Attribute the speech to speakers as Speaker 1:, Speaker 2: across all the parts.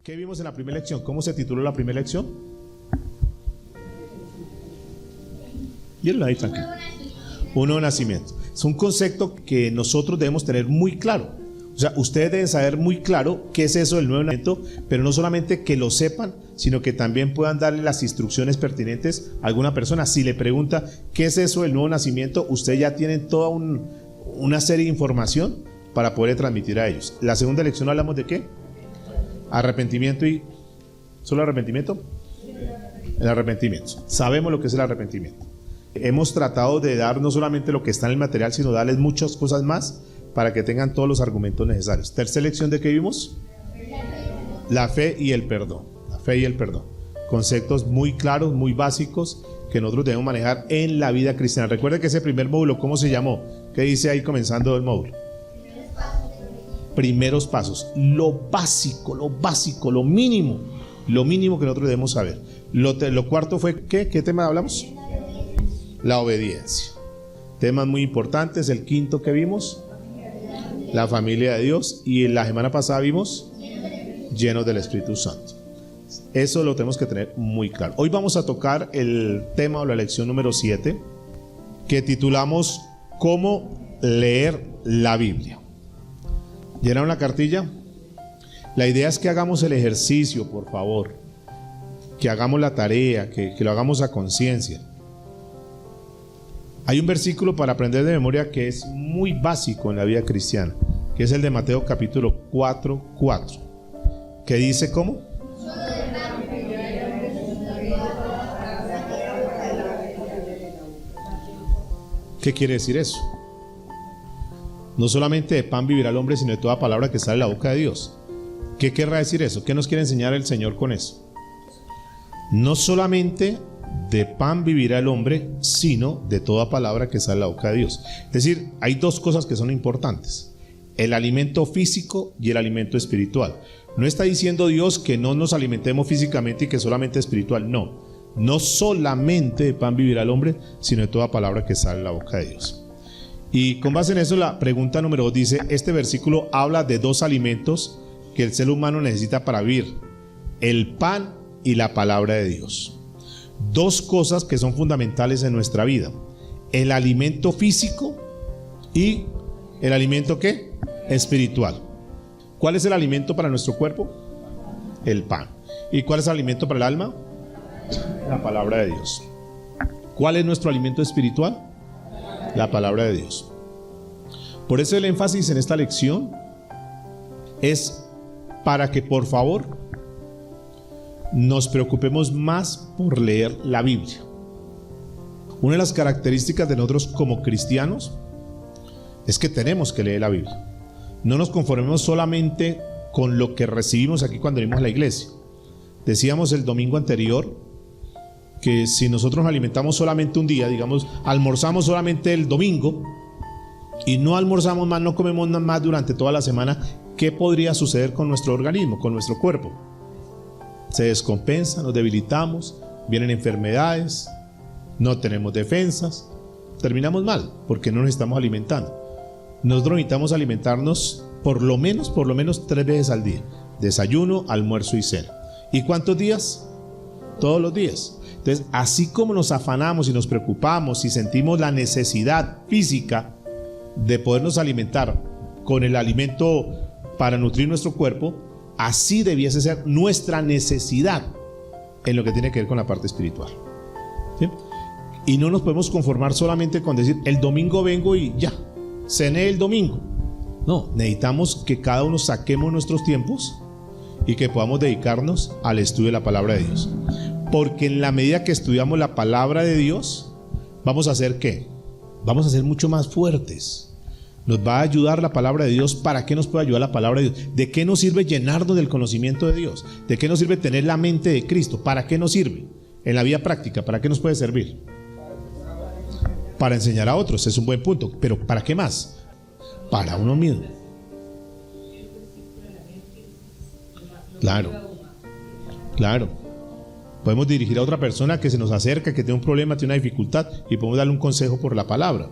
Speaker 1: ¿Qué vimos en la primera lección? ¿Cómo se tituló la primera lección? Mírenlo ahí, tranquilo. Un nuevo nacimiento. Es un concepto que nosotros debemos tener muy claro. O sea, ustedes deben saber muy claro qué es eso del nuevo nacimiento, pero no solamente que lo sepan, sino que también puedan darle las instrucciones pertinentes a alguna persona. Si le pregunta qué es eso del nuevo nacimiento, ustedes ya tienen toda una serie de información para poder transmitir a ellos. La segunda lección hablamos de ¿qué? Arrepentimiento y... ¿Solo arrepentimiento? El arrepentimiento. Sabemos lo que es el arrepentimiento. Hemos tratado de dar no solamente lo que está en el material, sino darles muchas cosas más para que tengan todos los argumentos necesarios. Tercera lección de qué vimos? La fe y el perdón. La fe y el perdón. Conceptos muy claros, muy básicos que nosotros debemos manejar en la vida cristiana. Recuerden que ese primer módulo, ¿cómo se llamó? ¿Qué dice ahí comenzando el módulo? Primeros pasos. Lo básico, lo mínimo que nosotros debemos saber. Lo cuarto fue ¿qué? ¿Qué tema hablamos? La obediencia. Temas muy importantes. El quinto que vimos, la familia de Dios. Y la semana pasada vimos llenos del Espíritu Santo. Eso lo tenemos que tener muy claro. Hoy vamos a tocar el tema o la lección número 7, que titulamos ¿Cómo leer la Biblia? ¿Llenaron la cartilla? La idea es que hagamos el ejercicio, por favor. Que hagamos la tarea, que lo hagamos a conciencia. Hay un versículo para aprender de memoria que es muy básico en la vida cristiana, que es el de Mateo capítulo 4:4, que dice ¿cómo? ¿Qué quiere decir eso? No solamente de pan vivirá el hombre, sino de toda palabra que sale de la boca de Dios. ¿Qué querrá decir eso? ¿Qué nos quiere enseñar el Señor con eso? No solamente de pan vivirá el hombre, sino de toda palabra que sale de la boca de Dios. Es decir, hay dos cosas que son importantes: el alimento físico y el alimento espiritual. No está diciendo Dios que no nos alimentemos físicamente y que solamente espiritual. No solamente de pan vivirá el hombre, sino de toda palabra que sale de la boca de Dios. Y con base en eso, la pregunta número 2 dice: este versículo habla de dos alimentos que el ser humano necesita para vivir: el pan y la palabra de Dios. Dos cosas que son fundamentales en nuestra vida: el alimento físico y el alimento ¿qué? Espiritual. ¿Cuál es el alimento para nuestro cuerpo? El pan. ¿Y cuál es el alimento para el alma? La palabra de Dios. ¿Cuál es nuestro alimento espiritual? La palabra de Dios. Por eso el énfasis en esta lección es para que por favor nos preocupemos más por leer la Biblia. Una de las características de nosotros como cristianos es que tenemos que leer la Biblia. No nos conformemos solamente con lo que recibimos aquí cuando venimos a la iglesia. Decíamos el domingo anterior que si nosotros nos alimentamos solamente un día, digamos, almorzamos solamente el domingo y no almorzamos más, no comemos más durante toda la semana, ¿qué podría suceder con nuestro organismo, con nuestro cuerpo? Se descompensa, nos debilitamos, vienen enfermedades, no tenemos defensas, terminamos mal porque no nos estamos alimentando. Nosotros necesitamos alimentarnos por lo menos 3 veces al día: desayuno, almuerzo y cena. ¿Y cuántos días? Todos los días. Entonces, así como nos afanamos y nos preocupamos y sentimos la necesidad física de podernos alimentar con el alimento para nutrir nuestro cuerpo, así debiese ser nuestra necesidad en lo que tiene que ver con la parte espiritual. ¿Sí? Y no nos podemos conformar solamente con decir el domingo vengo y ya, cené el domingo. No, necesitamos que cada uno saquemos nuestros tiempos y que podamos dedicarnos al estudio de la palabra de Dios. Porque en la medida que estudiamos la palabra de Dios, vamos a hacer ¿qué? Vamos a ser mucho más fuertes. Nos va a ayudar la palabra de Dios. ¿Para qué nos puede ayudar la palabra de Dios? ¿De qué nos sirve llenarnos del conocimiento de Dios? ¿De qué nos sirve tener la mente de Cristo? ¿Para qué nos sirve? En la vida práctica, ¿para qué nos puede servir? Para enseñar a otros, es un buen punto. ¿Pero para qué más? Para uno mismo. Claro. Podemos dirigir a otra persona que se nos acerca, que tiene un problema, tiene una dificultad, y podemos darle un consejo por la palabra.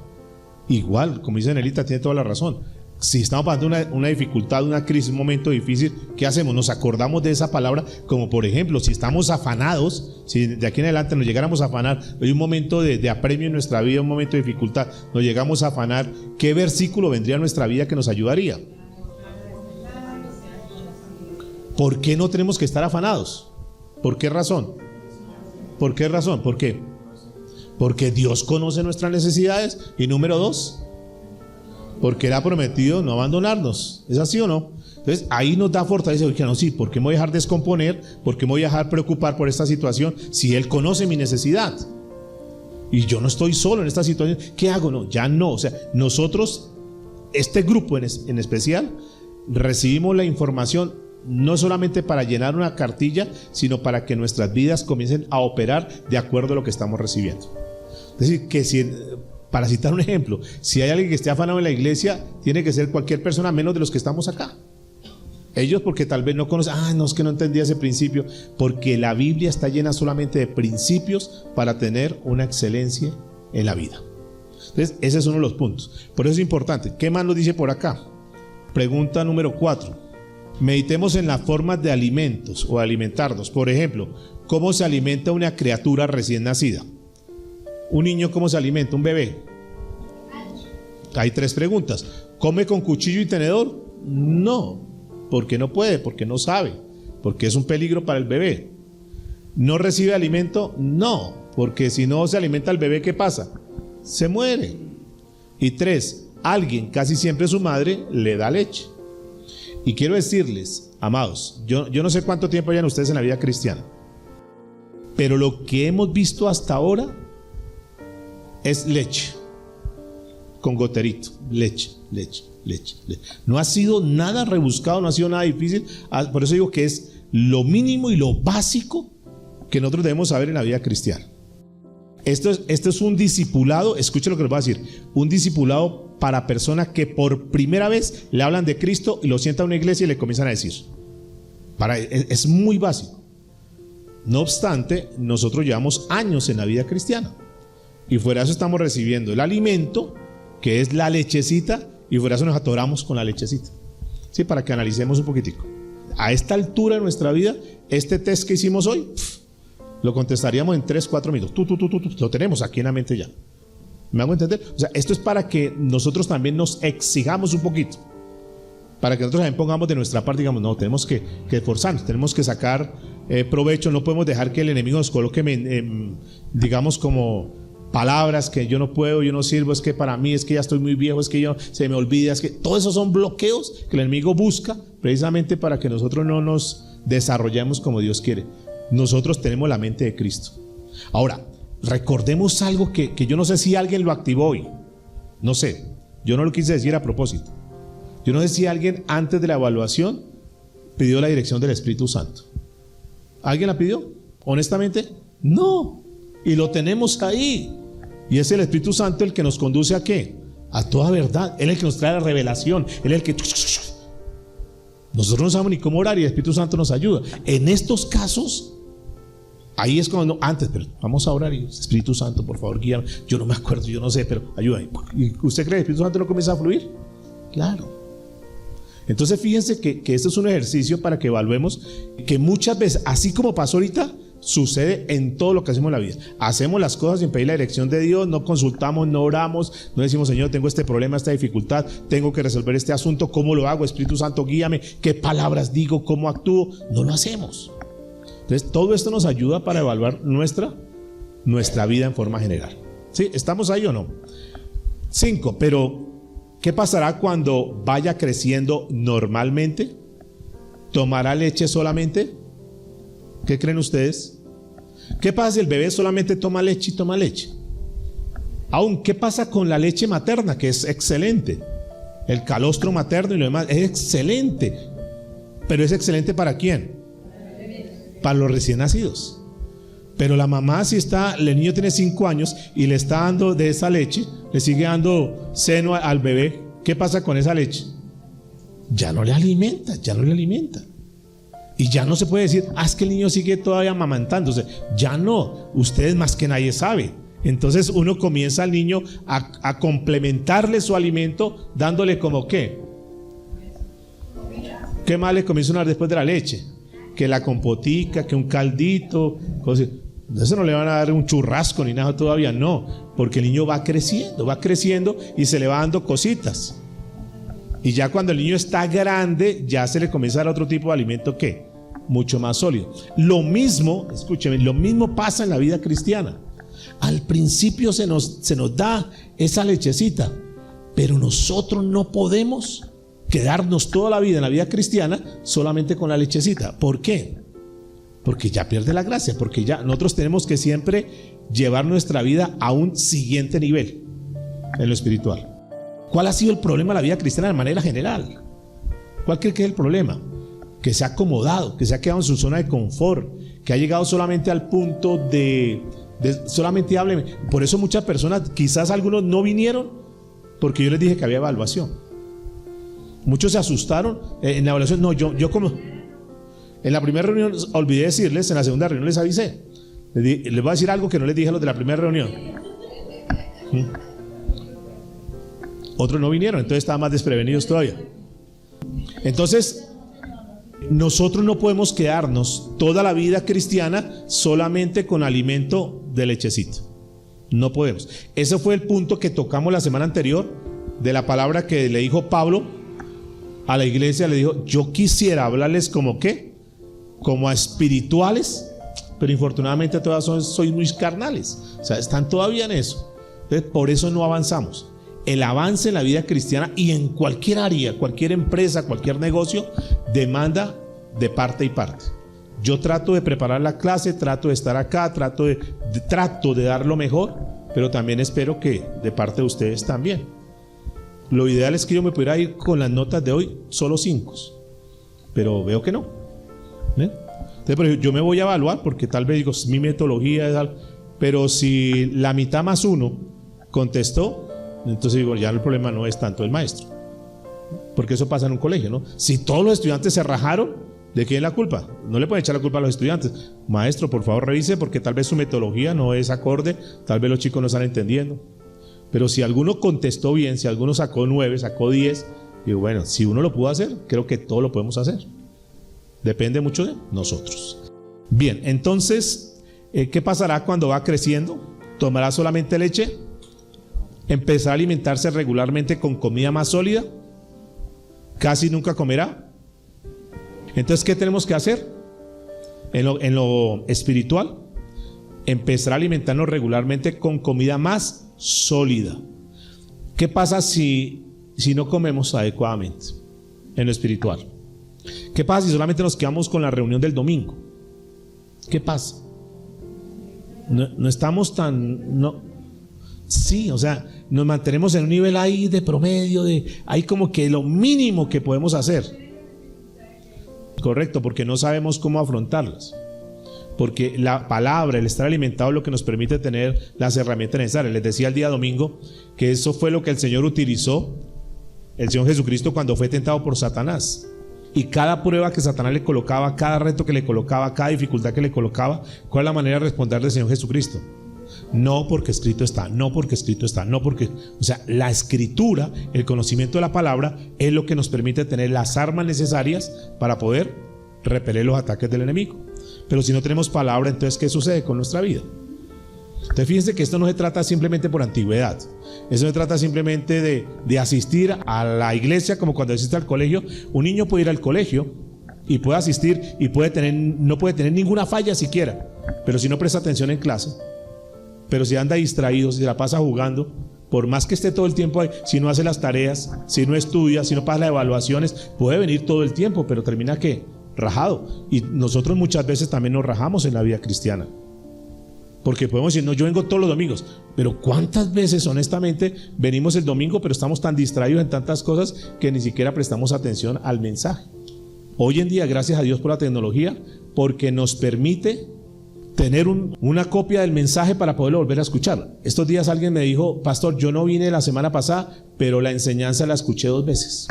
Speaker 1: Igual, como dice Nelita, tiene toda la razón. Si estamos pasando una dificultad, una crisis, un momento difícil, ¿qué hacemos? Nos acordamos de esa palabra, como por ejemplo, si estamos afanados, si de aquí en adelante nos llegáramos a afanar, hay un momento de apremio en nuestra vida, un momento de dificultad, nos llegamos a afanar, ¿qué versículo vendría a nuestra vida que nos ayudaría? ¿Por qué no tenemos que estar afanados? ¿Por qué razón? ¿Por qué razón? ¿Por qué? Porque Dios conoce nuestras necesidades. Y número 2, porque Él ha prometido no abandonarnos. ¿Es así o no? Entonces ahí nos da fortaleza. Oye, no, sí, ¿por qué me voy a dejar descomponer? ¿Por qué me voy a dejar preocupar por esta situación? Si Él conoce mi necesidad y yo no estoy solo en esta situación, ¿qué hago? No, ya no. O sea, nosotros, este grupo en especial, recibimos la información no solamente para llenar una cartilla, sino para que nuestras vidas comiencen a operar de acuerdo a lo que estamos recibiendo. Es decir, que si, para citar un ejemplo, si hay alguien que esté afanado en la iglesia, tiene que ser cualquier persona menos de los que estamos acá. Ellos porque tal vez no conocen, no, es que no entendía ese principio, porque la Biblia está llena solamente de principios para tener una excelencia en la vida. Entonces ese es uno de los puntos. Por eso es importante. ¿Qué más nos dice por acá? Pregunta número 4. Meditemos en las formas de alimentos o alimentarnos. Por ejemplo, ¿cómo se alimenta una criatura recién nacida? Un niño, ¿cómo se alimenta? Un bebé. Hay 3 preguntas. ¿Come con cuchillo y tenedor? No, porque no puede, porque no sabe, porque es un peligro para el bebé. ¿No recibe alimento? No, porque si no se alimenta el bebé, ¿qué pasa? Se muere. Y 3, alguien, casi siempre su madre, le da leche. Y quiero decirles, amados, yo no sé cuánto tiempo llevan ustedes en la vida cristiana, pero lo que hemos visto hasta ahora es leche, con goterito, leche. No ha sido nada rebuscado, no ha sido nada difícil. Por eso digo que es lo mínimo y lo básico que nosotros debemos saber en la vida cristiana. Esto es un discipulado, escuche lo que les voy a decir, un discipulado para personas que por primera vez le hablan de Cristo y lo sientan a una iglesia y le comienzan a decir. Es muy básico. No obstante, nosotros llevamos años en la vida cristiana y fuera de eso estamos recibiendo el alimento, que es la lechecita, y fuera de eso nos atoramos con la lechecita. Sí, para que analicemos un poquitico. A esta altura de nuestra vida, este test que hicimos hoy, lo contestaríamos en 3-4 minutos. Lo tenemos aquí en la mente ya. ¿Me hago entender? O sea, esto es para que nosotros también nos exijamos un poquito. Para que nosotros también pongamos de nuestra parte, digamos, no, tenemos que esforzarnos, tenemos que sacar provecho, no podemos dejar que el enemigo nos coloque, digamos, como palabras que yo no puedo, yo no sirvo, es que para mí, es que ya estoy muy viejo, es que yo se me olvida, es que todos esos son bloqueos que el enemigo busca precisamente para que nosotros no nos desarrollemos como Dios quiere. Nosotros tenemos la mente de Cristo. Ahora, recordemos algo que yo no sé si alguien lo activó hoy. No sé, yo no lo quise decir a propósito. Yo no sé si alguien antes de la evaluación pidió la dirección del Espíritu Santo. ¿Alguien la pidió? Honestamente, no. Y lo tenemos ahí. Y es el Espíritu Santo el que nos conduce ¿a qué? A toda verdad. Él es el que nos trae la revelación. Él es el que... Nosotros no sabemos ni cómo orar y el Espíritu Santo nos ayuda. En estos casos, ahí es cuando pero vamos a orar y Espíritu Santo, por favor, guíame. Yo no me acuerdo, yo no sé, pero ayúdame. ¿Y usted cree que el Espíritu Santo no comienza a fluir? Claro. Entonces fíjense que este es un ejercicio para que evaluemos que muchas veces, así como pasó ahorita, sucede en todo lo que hacemos en la vida. Hacemos las cosas sin pedir la dirección de Dios, no consultamos, no oramos, no decimos, Señor, tengo este problema, esta dificultad, tengo que resolver este asunto, ¿cómo lo hago? Espíritu Santo, guíame, ¿qué palabras digo? ¿Cómo actúo? No lo hacemos. Entonces todo esto nos ayuda para evaluar nuestra vida en forma general. ¿Sí? ¿Estamos ahí o no? 5, pero ¿qué pasará cuando vaya creciendo normalmente? ¿Tomará leche solamente? ¿Qué creen ustedes? ¿Qué pasa si el bebé solamente toma leche y toma leche? Aún, ¿qué pasa con la leche materna? Que es excelente. El calostro materno y lo demás es excelente. Pero ¿es excelente para quién? Para los recién nacidos. Pero la mamá, si el niño tiene 5 años y le está dando de esa leche, le sigue dando seno al bebé, ¿qué pasa con esa leche? Ya no le alimenta. Y ya no se puede decir, es que el niño sigue todavía amamantándose. Ya no, ustedes más que nadie sabe. Entonces uno comienza al niño a complementarle su alimento, dándole como ¿qué? ¿Qué más le comienza a dar después de la leche? Que la compotica, que un caldito, cosas. Eso no le van a dar un churrasco ni nada todavía, no, porque el niño va creciendo y se le va dando cositas. Y ya cuando el niño está grande, ya se le comienza a dar otro tipo de alimento que mucho más sólido. Lo mismo, escúcheme, lo mismo pasa en la vida cristiana. Al principio se nos da esa lechecita, pero nosotros no podemos quedarnos toda la vida en la vida cristiana solamente con la lechecita. ¿Por qué? Porque ya pierde la gracia, porque ya nosotros tenemos que siempre llevar nuestra vida a un siguiente nivel en lo espiritual. ¿Cuál ha sido el problema de la vida cristiana de manera general? ¿Cuál cree que es el problema? Que se ha acomodado, que se ha quedado en su zona de confort, que ha llegado solamente al punto de solamente hábleme. Por eso muchas personas, quizás algunos no vinieron porque yo les dije que había evaluación. Muchos se asustaron en la evaluación. No, yo como en la primera reunión olvidé decirles, en la segunda reunión les avisé. Les voy a decir algo que no les dije a los de la primera reunión. Otros no vinieron, entonces estaban más desprevenidos todavía. Entonces, nosotros no podemos quedarnos toda la vida cristiana solamente con alimento de lechecita. No podemos. Ese fue el punto que tocamos la semana anterior de la palabra que le dijo Pablo a la iglesia. Le dijo: yo quisiera hablarles como ¿qué? Como a espirituales, pero infortunadamente todas sois muy carnales. O sea, están todavía en eso. Entonces, por eso no avanzamos. El avance en la vida cristiana y en cualquier área, cualquier empresa, cualquier negocio, demanda de parte y parte. Yo trato de preparar la clase, trato de estar acá, trato de dar lo mejor, pero también espero que de parte de ustedes también. Lo ideal es que yo me pudiera ir con las notas de hoy solo 5, pero veo que no. Entonces, por ejemplo, yo me voy a evaluar porque tal vez digo, mi metodología es algo, pero si la mitad más 1 contestó, entonces digo, ya el problema no es tanto el maestro, porque eso pasa en un colegio, ¿no? Si todos los estudiantes se rajaron, ¿de quién es la culpa? No le pueden echar la culpa a los estudiantes. Maestro, por favor revise porque tal vez su metodología no es acorde, tal vez los chicos no están entendiendo. Pero si alguno contestó bien, si alguno sacó 9, sacó 10, digo, bueno, si uno lo pudo hacer, creo que todo lo podemos hacer. Depende mucho de nosotros. Bien, entonces, ¿qué pasará cuando va creciendo? ¿Tomará solamente leche? ¿Empezará a alimentarse regularmente con comida más sólida? ¿Casi nunca comerá? Entonces, ¿qué tenemos que hacer? En lo espiritual, empezar a alimentarnos regularmente con comida más sólida. ¿Qué pasa si no comemos adecuadamente en lo espiritual? ¿Qué pasa si solamente nos quedamos con la reunión del domingo? ¿Qué pasa? No estamos tan... Sí, o sea, nos mantenemos en un nivel ahí de promedio, ahí como que lo mínimo que podemos hacer. Correcto, porque no sabemos cómo afrontarlas. Porque la palabra, el estar alimentado es lo que nos permite tener las herramientas necesarias. Les decía el día domingo que eso fue lo que el Señor utilizó, el Señor Jesucristo, cuando fue tentado por Satanás. Y cada prueba que Satanás le colocaba, cada reto que le colocaba, cada dificultad que le colocaba, ¿cuál es la manera de responder del Señor Jesucristo? No porque escrito está, no porque escrito está, no porque... O sea, la escritura, el conocimiento de la palabra es lo que nos permite tener las armas necesarias para poder repeler los ataques del enemigo. Pero si no tenemos palabra, entonces ¿qué sucede con nuestra vida? Entonces fíjense que esto no se trata simplemente por antigüedad. Eso se trata simplemente de asistir a la iglesia, como cuando asiste al colegio. Un niño puede ir al colegio y puede asistir y no puede tener ninguna falla siquiera, pero si no presta atención en clase, pero si anda distraído, si se la pasa jugando, por más que esté todo el tiempo ahí, si no hace las tareas, si no estudia, si no pasa las evaluaciones, puede venir todo el tiempo, pero termina ¿qué? Rajado. Y nosotros muchas veces también nos rajamos en la vida cristiana, porque podemos decir, no, yo vengo todos los domingos, pero ¿cuántas veces honestamente venimos el domingo, pero estamos tan distraídos en tantas cosas que ni siquiera prestamos atención al mensaje? Hoy en día, gracias a Dios por la tecnología, porque nos permite tener una copia del mensaje para poderlo volver a escuchar. Estos días alguien me dijo, pastor, yo no vine la semana pasada, pero la enseñanza la escuché 2 veces.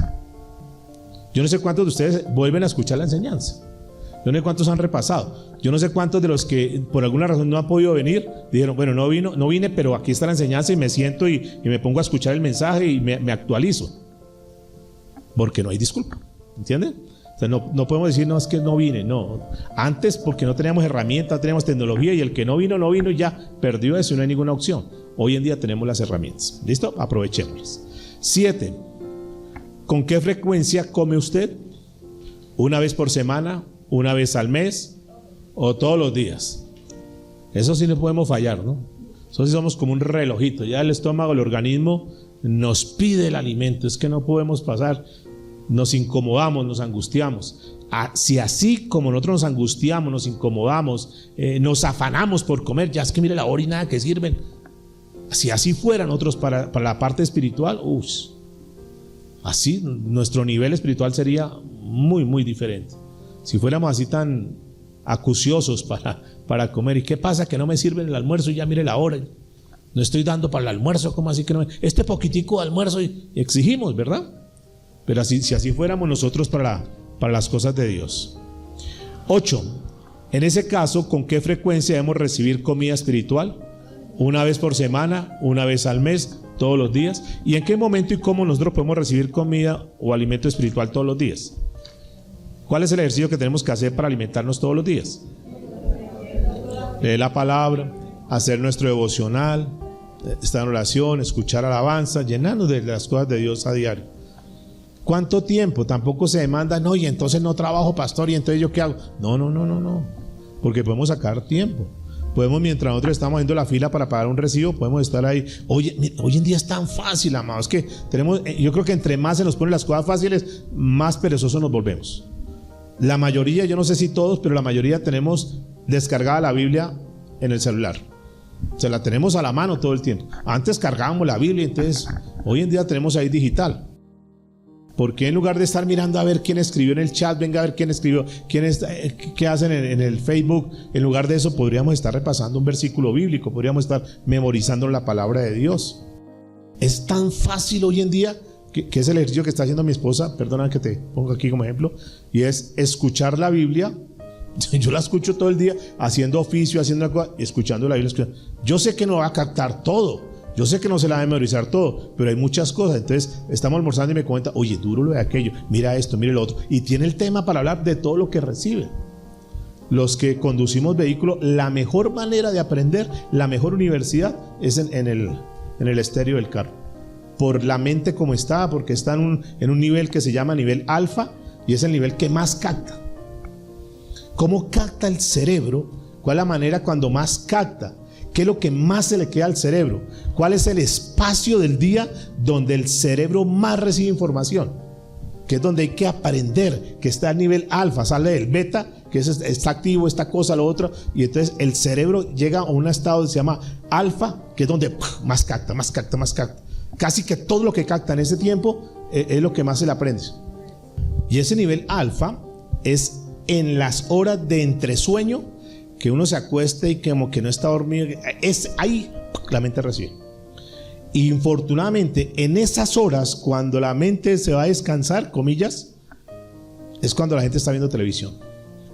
Speaker 1: Yo no sé cuántos de ustedes vuelven a escuchar la enseñanza. Yo no sé cuántos han repasado. Yo no sé cuántos de los que por alguna razón no han podido venir, dijeron, bueno, no vine, pero aquí está la enseñanza y me siento y me pongo a escuchar el mensaje y me actualizo. Porque no hay disculpa, ¿entienden? sea, no podemos decir, no, es que no vine, no. Antes, porque no teníamos herramientas, no teníamos tecnología, y el que no vino y ya perdió eso y no hay ninguna opción. Hoy en día tenemos las herramientas. ¿Listo? Aprovechémoslas. 7. ¿Con qué frecuencia come usted? ¿Una vez por semana? ¿Una vez al mes? ¿O todos los días? Eso sí no podemos fallar, ¿no? Eso sí somos como un relojito. Ya el estómago, el organismo nos pide el alimento. Es que no podemos pasar. Nos incomodamos, nos angustiamos. Si así como nosotros nos angustiamos, nos incomodamos, nos afanamos por comer, ya es que mire la hora y nada que sirven. Si así fueran nosotros para la parte espiritual, así nuestro nivel espiritual sería muy, muy diferente. Si fuéramos así tan acuciosos para comer. ¿Y qué pasa? Que no me sirven el almuerzo y ya mire la hora. No estoy dando para el almuerzo, ¿cómo así que no? Este poquitico de almuerzo y exigimos, ¿verdad? Pero si así fuéramos nosotros para las cosas de Dios. 8. En ese caso, ¿con qué frecuencia debemos recibir comida espiritual? ¿Una vez por semana? ¿Una vez al mes? ¿Todos los días? ¿Y en qué momento y cómo nosotros podemos recibir comida o alimento espiritual todos los días? ¿Cuál es el ejercicio que tenemos que hacer para alimentarnos todos los días? Leer la palabra, hacer nuestro devocional, estar en oración, escuchar alabanza, llenarnos de las cosas de Dios a diario. ¿Cuánto tiempo? Tampoco se demanda, no, y entonces no trabajo, pastor, y entonces ¿yo qué hago? No, porque podemos sacar tiempo. Podemos, mientras nosotros estamos haciendo la fila para pagar un recibo, podemos estar ahí. Oye, hoy en día es tan fácil, amados, que yo creo que entre más se nos ponen las cosas fáciles, más perezosos nos volvemos. La mayoría, yo no sé si todos, pero la mayoría tenemos descargada la Biblia en el celular. Se la tenemos a la mano todo el tiempo. Antes cargábamos la Biblia, entonces hoy en día tenemos ahí digital. ¿Por qué en lugar de estar mirando a ver quién escribió en el chat, venga a ver quién escribió, qué hacen en el Facebook? En lugar de eso podríamos estar repasando un versículo bíblico, podríamos estar memorizando la palabra de Dios. Es tan fácil hoy en día que es el ejercicio que está haciendo mi esposa, perdona que te pongo aquí como ejemplo, y es escuchar la Biblia. Yo la escucho todo el día, haciendo oficio, haciendo una cosa, escuchando la Biblia. Yo sé que no va a captar todo, yo sé que no se la va a memorizar todo, pero hay muchas cosas. Entonces estamos almorzando y me cuenta, oye, duro lo de aquello, mira esto, mira lo otro, y tiene el tema para hablar de todo lo que recibe. Los que conducimos vehículos, la mejor manera de aprender, la mejor universidad es en el estéreo del carro, por la mente como está, porque está en un nivel que se llama nivel alfa, y es el nivel que más capta. ¿Cómo capta el cerebro? ¿Cuál es la manera cuando más capta? ¿Qué es lo que más se le queda al cerebro? ¿Cuál es el espacio del día donde el cerebro más recibe información? Que es donde hay que aprender, que está a nivel alfa, sale del beta, que está activo, esta cosa, lo otro, y entonces el cerebro llega a un estado que se llama alfa, que es donde más capta. Casi que todo lo que capta en ese tiempo es lo que más se le aprende. Y ese nivel alfa es en las horas de entresueño, que uno se acuesta y como que no está dormido, es ahí la mente recibe. Y infortunadamente en esas horas, cuando la mente se va a descansar, comillas, es cuando la gente está viendo televisión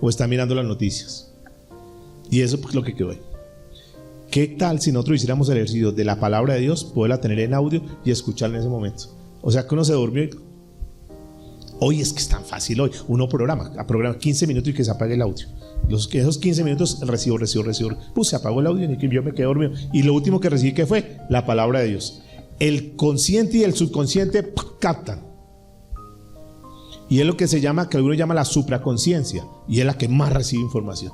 Speaker 1: o está mirando las noticias. Y eso es lo que quedó ahí. ¿Qué tal si nosotros hiciéramos el ejercicio de la palabra de Dios, poderla tener en audio y escucharla en ese momento? O sea que uno se durmió y hoy es que es tan fácil, hoy uno programa 15 minutos y que se apague el audio. Esos 15 minutos recibo. Pues se apagó el audio y yo me quedé dormido. Y lo último que recibí, ¿qué fue? La palabra de Dios. El consciente y el subconsciente captan. Y es lo que se llama, que uno llama la supraconciencia. Y es la que más recibe información.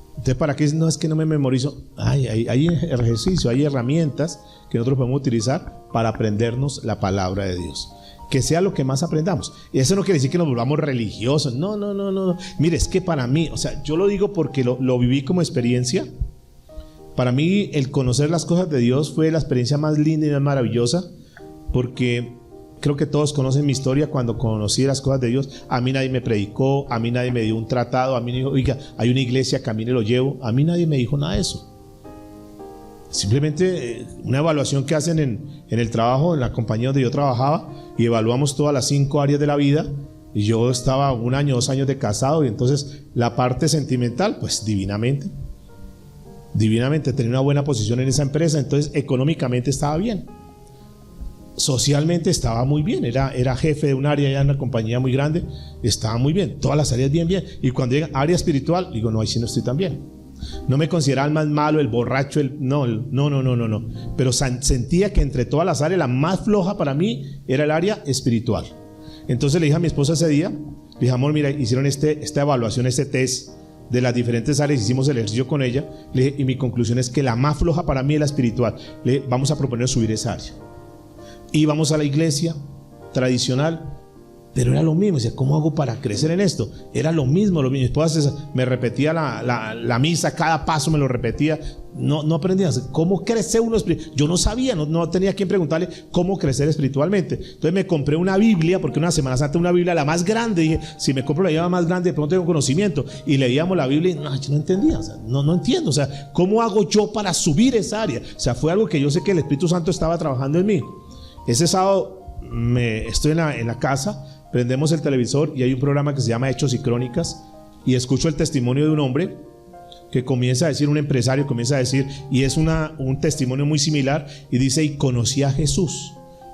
Speaker 1: Entonces, ¿para qué? No es que no me memorizo. Hay ejercicio, hay herramientas que nosotros podemos utilizar para aprendernos la palabra de Dios. Que sea lo que más aprendamos. Y eso no quiere decir que nos volvamos religiosos. No. Mire, es que para mí, o sea, yo lo digo porque lo viví como experiencia. Para mí, el conocer las cosas de Dios fue la experiencia más linda y más maravillosa. Porque creo que todos conocen mi historia. Cuando conocí las cosas de Dios, a mí nadie me predicó, a mí nadie me dio un tratado, a mí me dijo, oiga, hay una iglesia, camine, lo llevo. A mí nadie me dijo nada de eso. Simplemente una evaluación que hacen en el trabajo, en la compañía donde yo trabajaba, y evaluamos todas las 5 áreas de la vida. Y yo estaba 1 año, 2 años de casado, y entonces la parte sentimental, pues divinamente tenía una buena posición en esa empresa, entonces económicamente estaba bien. socialmente estaba muy bien, era jefe de un área ya en una compañía muy grande, estaba muy bien, todas las áreas bien. Y cuando llega área espiritual, digo, no, ahí sí no estoy tan bien. No me consideraba el más malo, el borracho, no. Pero sentía que entre todas las áreas, la más floja para mí era el área espiritual. Entonces le dije a mi esposa ese día, le dije, amor, mira, hicieron esta evaluación, este test de las diferentes áreas, hicimos el ejercicio con ella, le dije, y mi conclusión es que la más floja para mí es la espiritual. Le dije, vamos a proponer subir esa área. Y vamos a la iglesia tradicional, pero era lo mismo. Decía, ¿cómo hago para crecer en esto? Era lo mismo. Mi esposa me repetía la misa, cada paso me lo repetía. No aprendía. ¿Cómo crece uno espiritualmente? Yo no sabía, no tenía quien preguntarle cómo crecer espiritualmente. Entonces me compré una Biblia, porque una Semana Santa una Biblia la más grande. Dije, si me compro la Biblia más grande, de pronto tengo conocimiento. Y leíamos la Biblia y yo no entendía. O sea, no entiendo. O sea, ¿cómo hago yo para subir esa área? O sea, fue algo que yo sé que el Espíritu Santo estaba trabajando en mí. Ese sábado estoy en la casa, prendemos el televisor y hay un programa que se llama Hechos y Crónicas, y escucho el testimonio de un hombre que comienza a decir, un empresario comienza a decir, y es un testimonio muy similar, y dice, y conocí a Jesús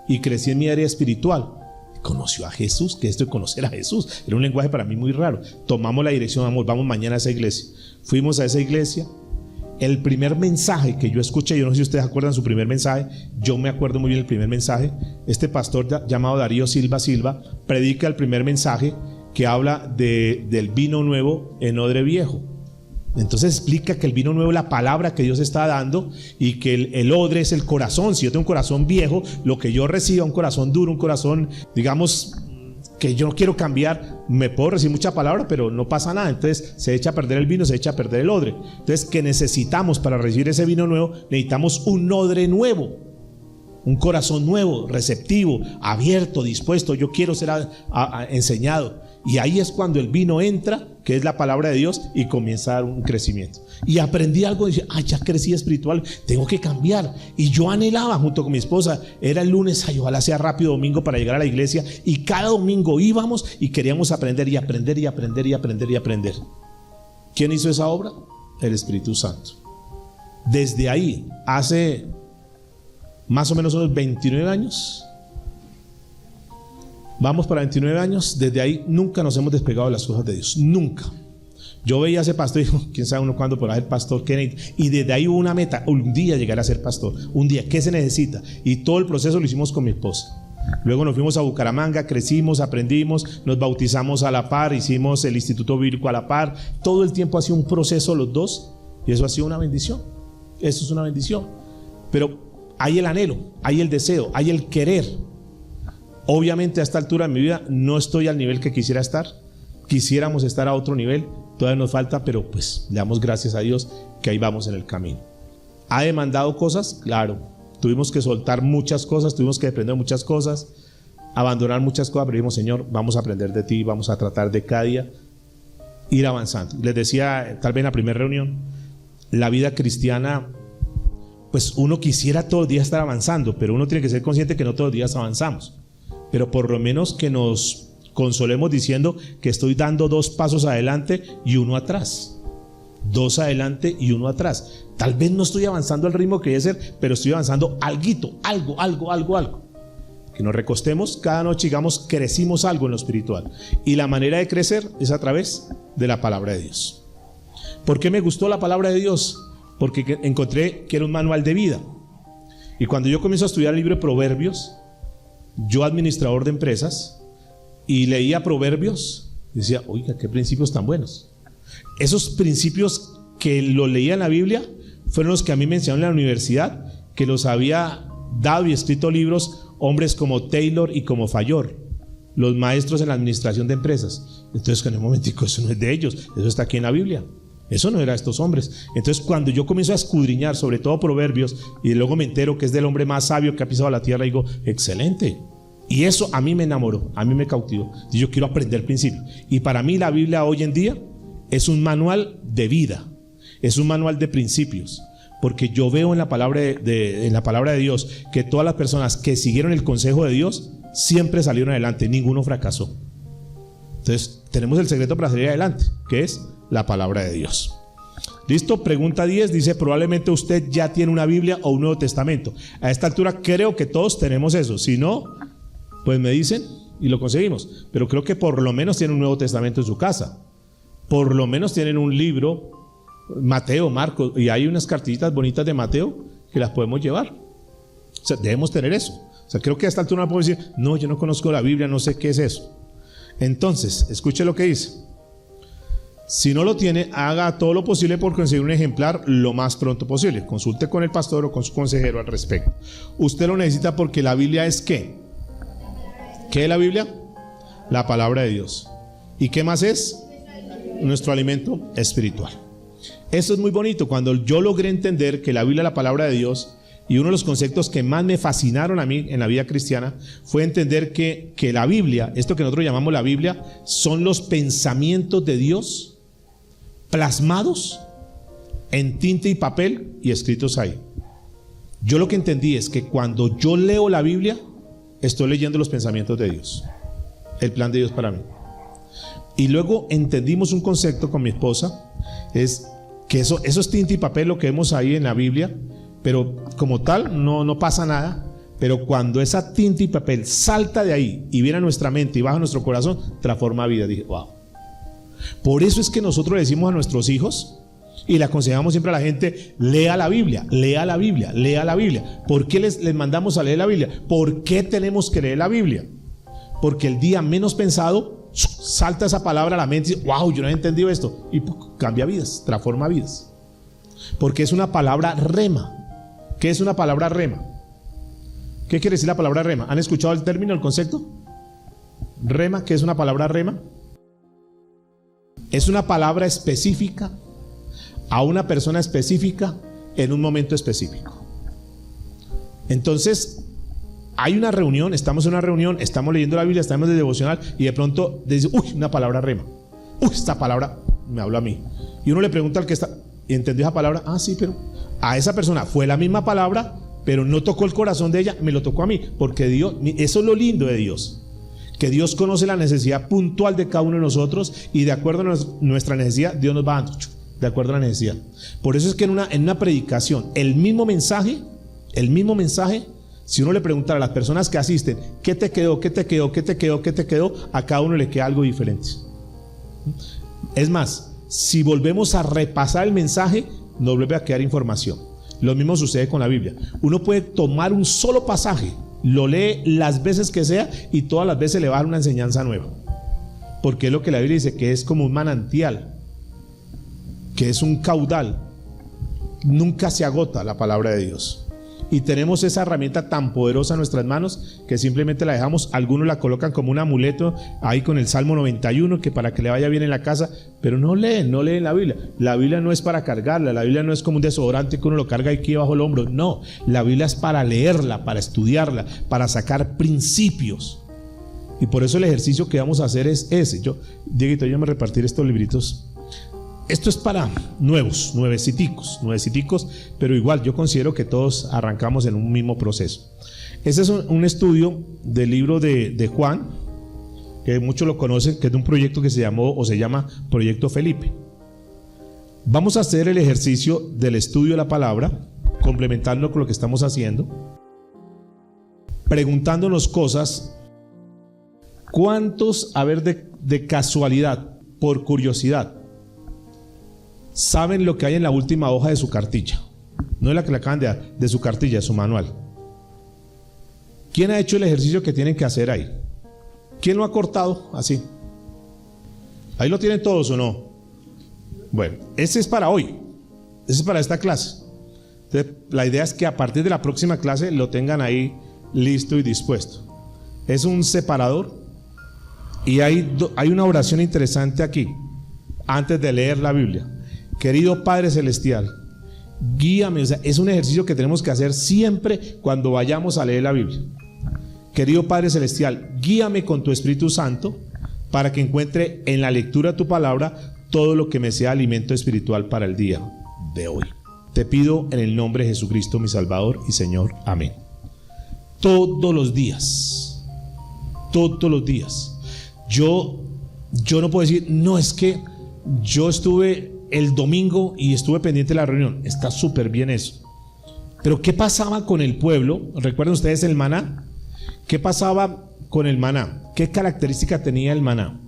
Speaker 1: y crecí en mi área espiritual. Conoció a Jesús, que esto de conocer a Jesús era un lenguaje para mí muy raro. Tomamos la dirección, vamos mañana a esa iglesia. Fuimos a esa iglesia. El primer mensaje que yo escuché, yo no sé si ustedes acuerdan su primer mensaje, yo me acuerdo muy bien el primer mensaje. Este pastor llamado Darío Silva predica el primer mensaje que habla del vino nuevo en odre viejo. Entonces explica que el vino nuevo es la palabra que Dios está dando, y que el odre es el corazón. Si yo tengo un corazón viejo, lo que yo reciba, un corazón duro, un corazón, digamos, que yo no quiero cambiar, me puedo recibir mucha palabra, pero no pasa nada. Entonces se echa a perder el vino, se echa a perder el odre. Entonces, ¿qué necesitamos para recibir ese vino nuevo? Necesitamos un odre nuevo, un corazón nuevo, receptivo, abierto, dispuesto. Yo quiero ser enseñado. Y ahí es cuando el vino entra, que es la palabra de Dios, y comienza a dar un crecimiento. Y aprendí algo, y dije, ya crecí espiritual, tengo que cambiar. Y yo anhelaba junto con mi esposa, era el lunes, ojalá sea rápido domingo para llegar a la iglesia, y cada domingo íbamos y queríamos aprender y aprender y aprender y aprender y aprender. ¿Quién hizo esa obra? El Espíritu Santo. Desde ahí, hace más o menos unos 29 años, vamos para 29 años, desde ahí nunca nos hemos despegado de las cosas de Dios, nunca. Yo veía a ese pastor y digo, quién sabe uno cuándo podrá ser pastor, Kenneth, y desde ahí hubo una meta, un día llegar a ser pastor, un día, ¿qué se necesita? Y todo el proceso lo hicimos con mi esposa. Luego nos fuimos a Bucaramanga, crecimos, aprendimos, nos bautizamos a la par, hicimos el Instituto Bíblico a la par. Todo el tiempo ha sido un proceso los dos, y eso ha sido una bendición. Eso es una bendición. Pero hay el anhelo, hay el deseo, hay el querer. Obviamente a esta altura de mi vida no estoy al nivel que quisiera estar. Quisiéramos estar a otro nivel, todavía nos falta, pero pues le damos gracias a Dios que ahí vamos en el camino. ¿Ha demandado cosas? Claro, tuvimos que soltar muchas cosas, tuvimos que aprender muchas cosas, abandonar muchas cosas, pero dijimos, Señor, vamos a aprender de ti, vamos a tratar de cada día ir avanzando. Les decía tal vez en la primera reunión, la vida cristiana, pues uno quisiera todos los días estar avanzando, pero uno tiene que ser consciente que no todos los días avanzamos. Pero por lo menos que nos consolemos diciendo que estoy dando 2 pasos adelante y 1 atrás. 2 adelante y 1 atrás. Tal vez no estoy avanzando al ritmo que debe ser, pero estoy avanzando algo. Que nos recostemos cada noche y digamos, crecimos algo en lo espiritual. Y la manera de crecer es a través de la palabra de Dios. ¿Por qué me gustó la palabra de Dios? Porque encontré que era un manual de vida. Y cuando yo comienzo a estudiar el libro de Proverbios, yo administrador de empresas, y leía Proverbios, decía, oiga, qué principios tan buenos. Esos principios que lo leía en la Biblia fueron los que a mí me enseñaron en la universidad, que los había dado y escrito libros hombres como Taylor y como Fayol, los maestros en la administración de empresas. Entonces, en un momentico, eso no es de ellos, eso está aquí en la Biblia. Eso no era de estos hombres. Entonces, cuando yo comienzo a escudriñar, sobre todo Proverbios, y luego me entero que es del hombre más sabio que ha pisado la tierra, digo, excelente. Y eso a mí me enamoró, a mí me cautivó. Y yo quiero aprender principios. Y para mí la Biblia hoy en día es un manual de vida, es un manual de principios. Porque yo veo en la palabra de Dios que todas las personas que siguieron el consejo de Dios siempre salieron adelante, ninguno fracasó. Entonces, tenemos el secreto para salir adelante, que es la palabra de Dios. ¿Listo? Pregunta 10 dice, probablemente usted ya tiene una Biblia o un Nuevo Testamento. A esta altura creo que todos tenemos eso. Si no, pues me dicen y lo conseguimos. Pero creo que por lo menos tienen un Nuevo Testamento en su casa. Por lo menos tienen un libro, Mateo, Marcos, y hay unas cartillitas bonitas de Mateo que las podemos llevar. O sea, debemos tener eso. O sea, creo que a esta altura no puedo decir, no, yo no conozco la Biblia, no sé qué es eso. Entonces, escuche lo que dice. Si no lo tiene, haga todo lo posible por conseguir un ejemplar lo más pronto posible. Consulte con el pastor o con su consejero al respecto. Usted lo necesita porque la Biblia es ¿qué? ¿Qué es la Biblia? La palabra de Dios. ¿Y qué más es? Nuestro alimento espiritual. Eso es muy bonito. Cuando yo logré entender que la Biblia es la palabra de Dios, y uno de los conceptos que más me fascinaron a mí en la vida cristiana fue entender que la Biblia, esto que nosotros llamamos la Biblia, son los pensamientos de Dios plasmados en tinta y papel y escritos ahí. Yo lo que entendí es que cuando yo leo la Biblia, estoy leyendo los pensamientos de Dios, el plan de Dios para mí. Y luego entendimos un concepto con mi esposa, es que eso es tinta y papel lo que vemos ahí en la Biblia, pero como tal no pasa nada. Pero cuando esa tinta y papel salta de ahí y viene a nuestra mente y baja a nuestro corazón, transforma vida. Dije, wow. Por eso es que nosotros le decimos a nuestros hijos y le aconsejamos siempre a la gente, lea la Biblia, lea la Biblia, lea la Biblia. ¿Por qué les mandamos a leer la Biblia? ¿Por qué tenemos que leer la Biblia? Porque el día menos pensado salta esa palabra a la mente y dice, wow, yo no he entendido esto, y cambia vidas, transforma vidas, porque es una palabra rema. ¿Qué es una palabra rema? ¿Qué quiere decir la palabra rema? ¿Han escuchado el término, el concepto? Rema, ¿qué es una palabra rema? Es una palabra específica a una persona específica en un momento específico. Entonces, hay una reunión, estamos en una reunión, estamos leyendo la Biblia, estamos de devocional y de pronto dice, uy, una palabra rema. Uy, esta palabra me habla a mí. Y uno le pregunta al que está, ¿entendió esa palabra? Ah, sí, pero a esa persona fue la misma palabra, pero no tocó el corazón de ella, me lo tocó a mí, porque Dios, eso es lo lindo de Dios, que Dios conoce la necesidad puntual de cada uno de nosotros y de acuerdo a nuestra necesidad, Dios nos va dando, de acuerdo a la necesidad. Por eso es que en una predicación, el mismo mensaje, si uno le preguntara a las personas que asisten, ¿qué te quedó? ¿Qué te quedó? ¿Qué te quedó? ¿Qué te quedó? A cada uno le queda algo diferente. Es más, si volvemos a repasar el mensaje, nos vuelve a quedar información. Lo mismo sucede con la Biblia. Uno puede tomar un solo pasaje, lo lee las veces que sea y todas las veces le va a dar una enseñanza nueva. Porque es lo que la Biblia dice, que es como un manantial, que es un caudal. Nunca se agota la palabra de Dios. Y tenemos esa herramienta tan poderosa en nuestras manos que simplemente la dejamos. Algunos la colocan como un amuleto ahí con el Salmo 91, que para que le vaya bien en la casa, pero no leen la Biblia. La Biblia no es para cargarla, la Biblia no es como un desodorante que uno lo carga aquí bajo el hombro. No, la Biblia es para leerla, para estudiarla, para sacar principios. Y por eso el ejercicio que vamos a hacer es ese. Dieguito, yo me repartir estos libritos. Esto es para nueveciticos, pero igual yo considero que todos arrancamos en un mismo proceso. Ese es un estudio del libro de Juan, que muchos lo conocen, que es de un proyecto que se llama Proyecto Felipe. Vamos a hacer el ejercicio del estudio de la palabra, complementando con lo que estamos haciendo, preguntándonos cosas. ¿Cuántos, a ver, de casualidad, por curiosidad, saben lo que hay en la última hoja de su cartilla? No es la que le acaban de dar, de su cartilla, de su manual. ¿Quién ha hecho el ejercicio que tienen que hacer ahí? ¿Quién lo ha cortado así? ¿Ahí lo tienen todos o no? Bueno, ese es para hoy. Ese es para esta clase. Entonces, la idea es que a partir de la próxima clase lo tengan ahí listo y dispuesto. Es un separador y hay una oración interesante aquí antes de leer la Biblia. Querido Padre Celestial, guíame. O sea, es un ejercicio que tenemos que hacer siempre cuando vayamos a leer la Biblia. Querido Padre Celestial, guíame con tu Espíritu Santo para que encuentre en la lectura de tu palabra todo lo que me sea alimento espiritual para el día de hoy. Te pido en el nombre de Jesucristo, mi Salvador y Señor. Amén. Todos los días. Yo no puedo decir, no, es que yo estuve el domingo y estuve pendiente de la reunión. Está súper bien eso. Pero ¿qué pasaba con el pueblo? ¿Recuerdan ustedes el maná? ¿Qué pasaba con el maná? ¿Qué característica tenía el maná?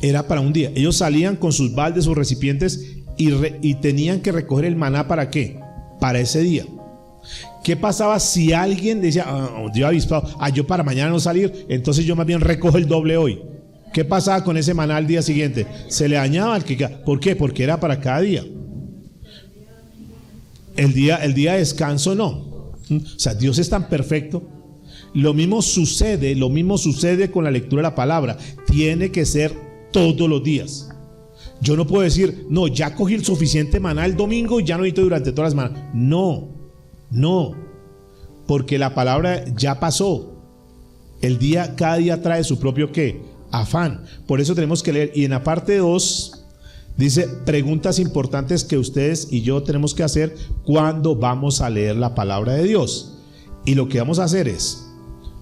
Speaker 1: Era para un día. Ellos salían con sus baldes, sus recipientes y tenían que recoger el maná. ¿Para qué? Para ese día. ¿Qué pasaba si alguien decía, yo avispado, yo para mañana no salir, entonces yo más bien recojo el doble hoy? ¿Qué pasaba con ese maná al día siguiente? Se le dañaba al que... ¿Por qué? Porque era para cada día. El día de descanso no. O sea, Dios es tan perfecto. Lo mismo sucede con la lectura de la palabra. Tiene que ser todos los días. Yo no puedo decir, no, ya cogí el suficiente maná el domingo y ya no necesito durante todas las semanas. No, porque la palabra ya pasó. Cada día trae su propio ¿qué? Afán. Por eso tenemos que leer. Y en la parte 2 dice preguntas importantes que ustedes y yo tenemos que hacer cuando vamos a leer la palabra de Dios. Y lo que vamos a hacer es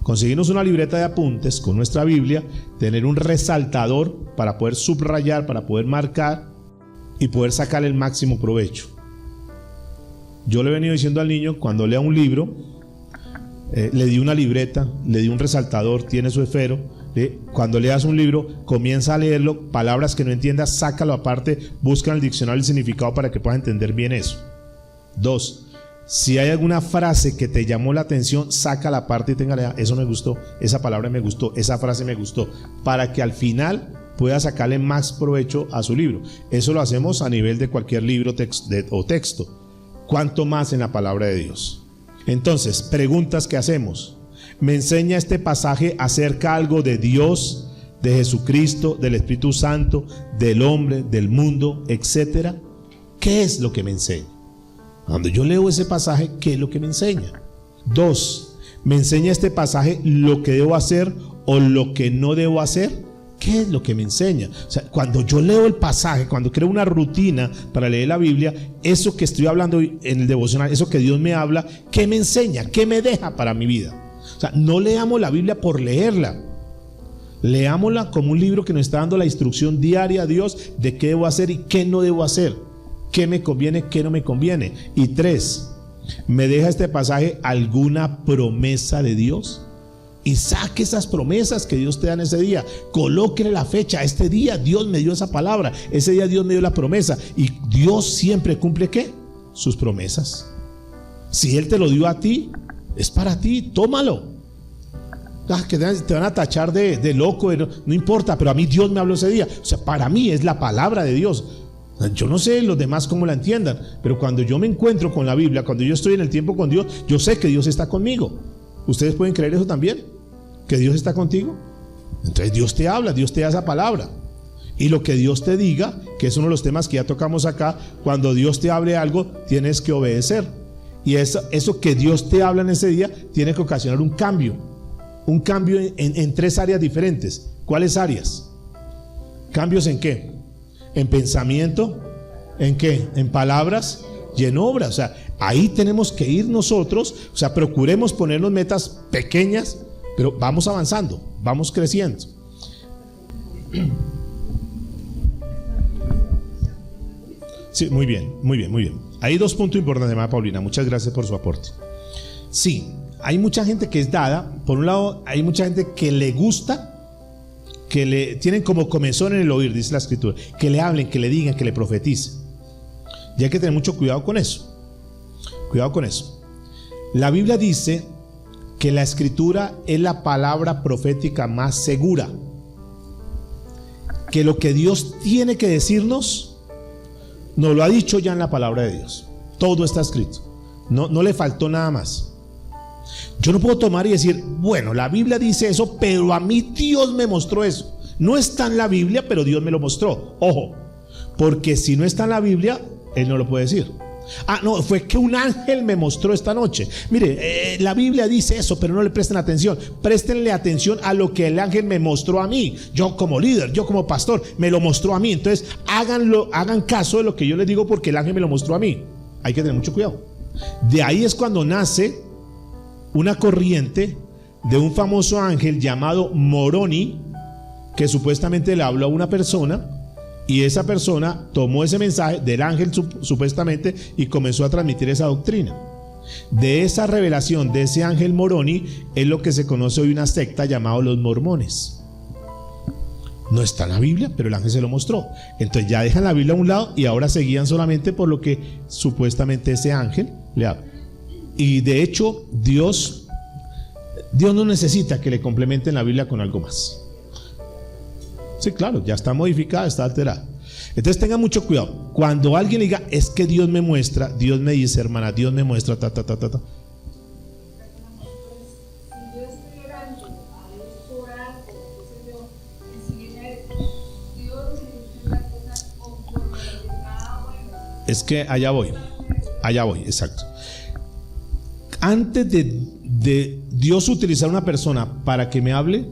Speaker 1: conseguirnos una libreta de apuntes con nuestra Biblia, tener un resaltador para poder subrayar, para poder marcar y poder sacar el máximo provecho. Yo le he venido diciendo al niño, cuando lea un libro, le di una libreta, le di un resaltador, tiene su esfero. Cuando leas un libro, comienza a leerlo, palabras que no entiendas, sácalo aparte, busca en el diccionario el significado para que puedas entender bien eso. 2. Si hay alguna frase que te llamó la atención, sácala aparte y téngala, eso me gustó, esa palabra me gustó, esa frase me gustó, para que al final pueda sacarle más provecho a su libro. Eso lo hacemos a nivel de cualquier libro o texto. ¿Cuánto más en la palabra de Dios? Entonces, preguntas que hacemos. ¿Me enseña este pasaje acerca algo de Dios, de Jesucristo, del Espíritu Santo, del hombre, del mundo, etcétera? ¿Qué es lo que me enseña? Cuando yo leo ese pasaje, ¿qué es lo que me enseña? 2. ¿Me enseña este pasaje lo que debo hacer o lo que no debo hacer? ¿Qué es lo que me enseña? O sea, cuando yo leo el pasaje, cuando creo una rutina para leer la Biblia, eso que estoy hablando en el devocional, eso que Dios me habla, ¿qué me enseña? ¿Qué me deja para mi vida? O sea, no leamos la Biblia por leerla. Leámosla como un libro que nos está dando la instrucción diaria a Dios de qué debo hacer y qué no debo hacer. ¿Qué me conviene, qué no me conviene? Y 3, ¿me deja este pasaje alguna promesa de Dios? Y saque esas promesas que Dios te da en ese día. Colóquele la fecha. Este día Dios me dio esa palabra. Ese día Dios me dio la promesa. Y Dios siempre cumple ¿qué? Sus promesas. Si Él te lo dio a ti, es para ti, tómalo. Que te van a tachar de loco, no importa, pero a mí Dios me habló ese día. O sea, para mí es la palabra de Dios. Yo no sé los demás cómo la entiendan, pero cuando yo me encuentro con la Biblia, cuando yo estoy en el tiempo con Dios, yo sé que Dios está conmigo. ¿Ustedes pueden creer eso también? ¿Que Dios está contigo? Entonces Dios te habla, Dios te da esa palabra. Y lo que Dios te diga, que es uno de los temas que ya tocamos acá, cuando Dios te hable algo, tienes que obedecer. Y eso que Dios te habla en ese día, tiene que ocasionar un cambio. Un cambio en 3 áreas diferentes. ¿Cuáles áreas? ¿Cambios en qué? En pensamiento, ¿en qué? En palabras y en obras. O sea, ahí tenemos que ir nosotros. O sea, procuremos ponernos metas pequeñas, pero vamos avanzando, vamos creciendo. Sí, muy bien. Hay 2 puntos importantes, hermana Paulina. Muchas gracias por su aporte. Sí, hay mucha gente que es dada. Por un lado, hay mucha gente que le gusta, que le tienen como comezón en el oír, dice la escritura, que le hablen, que le digan, que le profeticen. Y hay que tener mucho cuidado con eso. Cuidado con eso. La Biblia dice que la escritura es la palabra profética más segura. Que lo que Dios tiene que decirnos, nos lo ha dicho ya en la palabra de Dios. Todo está escrito. No le faltó nada más. Yo no puedo tomar y decir, bueno, la Biblia dice eso, pero a mí Dios me mostró eso. No está en la Biblia, pero Dios me lo mostró. Ojo, porque si no está en la Biblia, Él no lo puede decir. No, fue que un ángel me mostró esta noche. Mire, la Biblia dice eso, pero no le presten atención. Préstenle atención a lo que el ángel me mostró a mí. Yo como líder, yo como pastor, me lo mostró a mí. Entonces, hagan caso de lo que yo les digo porque el ángel me lo mostró a mí. Hay que tener mucho cuidado. De ahí es cuando nace una corriente de un famoso ángel llamado Moroni, que supuestamente le habló a una persona Y esa persona tomó ese mensaje del ángel supuestamente y comenzó a transmitir esa doctrina. De esa revelación de ese ángel Moroni es lo que se conoce hoy una secta llamada los mormones. No está en la Biblia, pero el ángel se lo mostró. Entonces ya dejan la Biblia a un lado y ahora se guían solamente por lo que supuestamente ese ángel le habla. Y de hecho Dios no necesita que le complementen la Biblia con algo más. Sí, claro, ya está modificada, está alterada. Entonces tengan mucho cuidado. Cuando alguien le diga, es que Dios me muestra, Dios me dice, hermana, Dios me muestra, ta.
Speaker 2: Si yo estoy orando a Dios por algo, qué sé yo, y si viene Dios me dice una cosa conforme a bueno.
Speaker 1: Es que allá voy, exacto. Antes de Dios utilizar una persona para que me hable,